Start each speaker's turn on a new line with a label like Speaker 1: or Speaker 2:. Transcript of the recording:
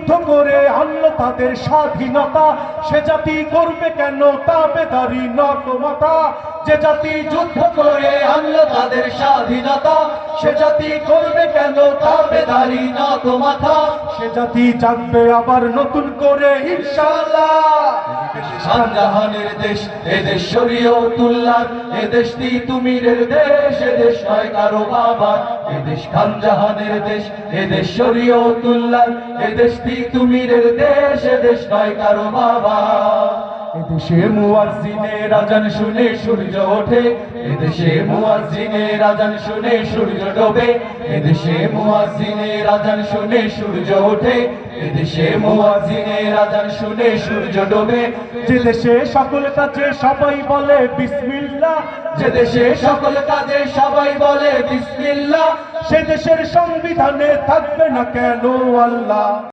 Speaker 1: যুদ্ধ করে আনলো তাদের স্বাধীনতা, সে জাতি করবে কেন তাবেদারি নত মাথা। যে জাতি যুদ্ধ করে আনলো তাদের স্বাধীনতা, সে জাতি করবে কেন তাবেদারি নত মাথা। সে জাতি জাগবে আবার নতুন করে ইনশাআল্লাহ। শাহজাহানের দেশ এদেশ শরীয়তুল্লাহ, এদেশ তিতুমিরের দেশ, এদেশ নয় কারো বাবার। এদেশ খানজাহানের দেশ এদেশ শরীয়তুল্লাহ, এদেশ তিতুমিরের দেশ, এদেশ নয় কারো বাবা। এদেশে মুয়াজ্জিনের আযান শুনে সূর্য ওঠে, এদেশে মুয়াজ্জিনের আযান শুনে সূর্য ডোবে। এদেশে মুয়াজ্জিনের আযান শুনে সূর্য ওঠে, এদেশে মুয়াজ্জিনের আযান শুনে সূর্য ডোবে। যে দেশে সকল কাজে সবাই বলে বিসমিল্লাহ, যে দেশে সকল কাজে সবাই বলে বিসমিল্লাহ, সে দেশের সংবিধানে থাকবে না কেন আল্লাহ।